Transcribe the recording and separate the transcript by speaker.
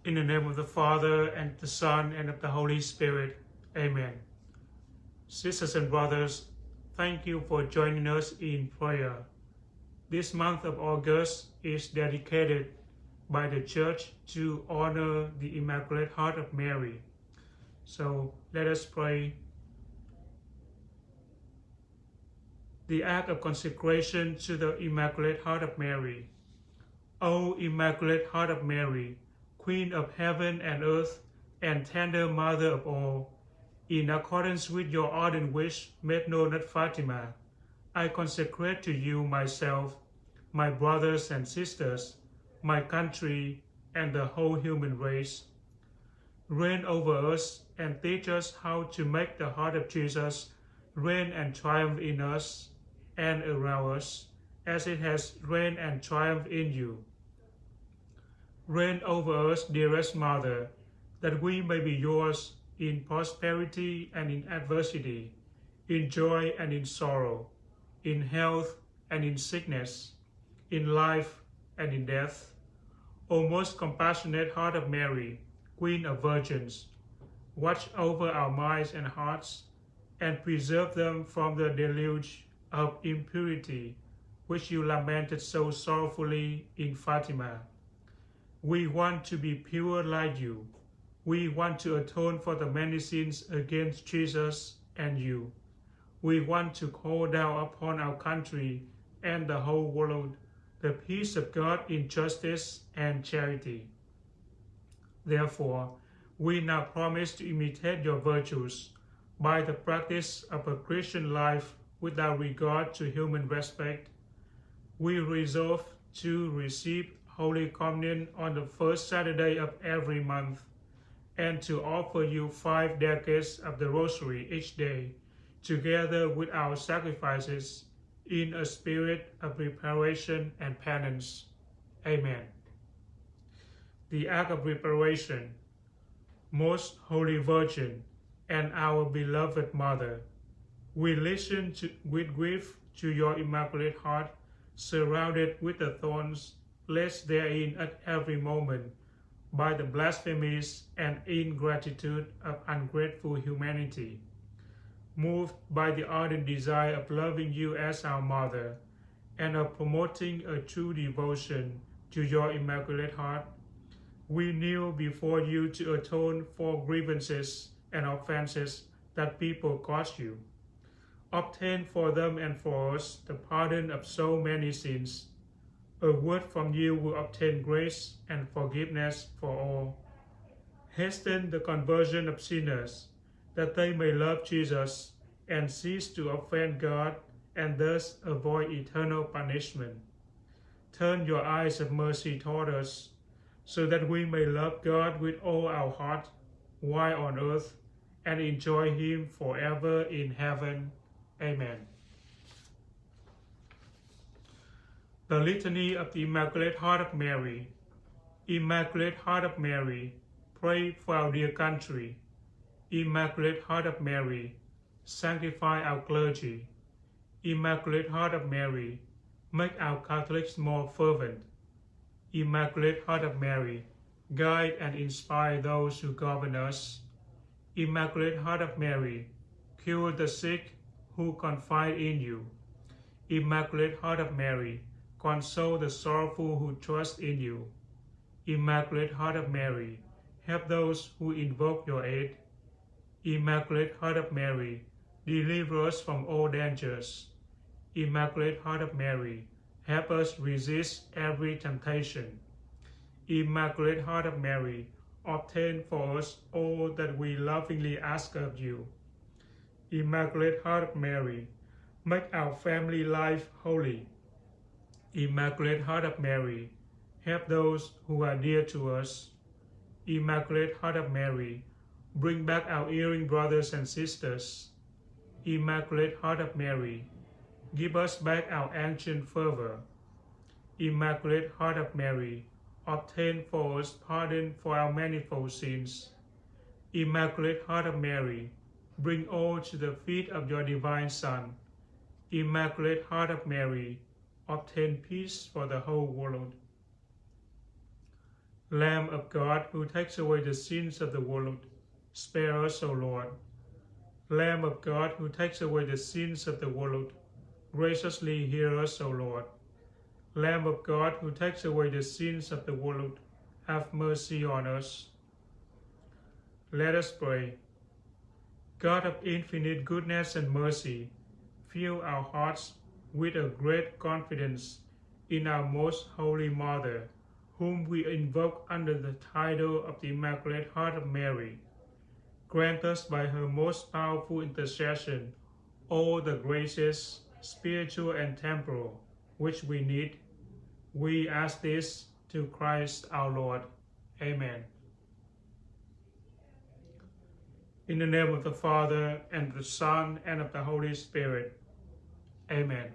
Speaker 1: In the name of the Father, and the Son, and of the Holy Spirit. Amen. Sisters and brothers, thank you for joining us in prayer. This month of August is dedicated by the Church to honor the Immaculate Heart of Mary. So let us pray. The act of consecration to the Immaculate Heart of Mary. O Immaculate Heart of Mary, Queen of heaven and earth, and tender Mother of all, in accordance with your ardent wish made known at Fatima, I consecrate to you myself, my brothers and sisters, my country, and the whole human race. Reign over us and teach us how to make the heart of Jesus reign and triumph in us and around us, as it has reigned and triumphed in you. Reign over us, dearest Mother, that we may be yours in prosperity and in adversity, in joy and in sorrow, in health and in sickness, in life and in death. O most compassionate Heart of Mary, Queen of Virgins, watch over our minds and hearts and preserve them from the deluge of impurity which you lamented so sorrowfully in Fatima. We want to be pure like you. We want to atone for the many sins against Jesus and you. We want to call down upon our country and the whole world the peace of God in justice and charity. Therefore, we now promise to imitate your virtues by the practice of a Christian life without regard to human respect. We resolve to receive Holy Communion on the first Saturday of every month, and to offer you 5 decades of the Rosary each day, together with our sacrifices, in a spirit of preparation and penance. Amen. The act of preparation. Most Holy Virgin and our beloved Mother, we listen with grief to your Immaculate Heart, surrounded with the thorns placed therein at every moment by the blasphemies and ingratitude of ungrateful humanity. Moved by the ardent desire of loving you as our Mother and of promoting a true devotion to your Immaculate Heart, we kneel before you to atone for grievances and offenses that people cause you. Obtain for them and for us the pardon of so many sins. A word from you will obtain grace and forgiveness for all. Hasten the conversion of sinners, that they may love Jesus and cease to offend God and thus avoid eternal punishment. Turn your eyes of mercy toward us, so that we may love God with all our heart while on earth and enjoy Him forever in heaven. Amen. The Litany of the Immaculate Heart of Mary. Immaculate Heart of Mary, pray for our dear country. Immaculate Heart of Mary, sanctify our clergy. Immaculate Heart of Mary, make our Catholics more fervent. Immaculate Heart of Mary, guide and inspire those who govern us. Immaculate Heart of Mary, cure the sick who confide in you. Immaculate Heart of Mary, console the sorrowful who trust in you. Immaculate Heart of Mary, help those who invoke your aid. Immaculate Heart of Mary, deliver us from all dangers. Immaculate Heart of Mary, help us resist every temptation. Immaculate Heart of Mary, obtain for us all that we lovingly ask of you. Immaculate Heart of Mary, make our family life holy. Immaculate Heart of Mary, help those who are dear to us. Immaculate Heart of Mary, bring back our erring brothers and sisters. Immaculate Heart of Mary, give us back our ancient fervor. Immaculate Heart of Mary, obtain for us pardon for our manifold sins. Immaculate Heart of Mary, bring all to the feet of your divine Son. Immaculate Heart of Mary, obtain peace for the whole world. Lamb of God, who takes away the sins of the world, spare us, O Lord. Lamb of God, who takes away the sins of the world, graciously hear us, O Lord. Lamb of God, who takes away the sins of the world, have mercy on us. Let us pray. God of infinite goodness and mercy, fill our hearts with a great confidence in our most holy Mother, whom we invoke under the title of the Immaculate Heart of Mary. Grant us by her most powerful intercession all the graces, spiritual and temporal, which we need. We ask this to Christ our Lord. Amen. In the name of the Father, and of the Son, and of the Holy Spirit. Amen.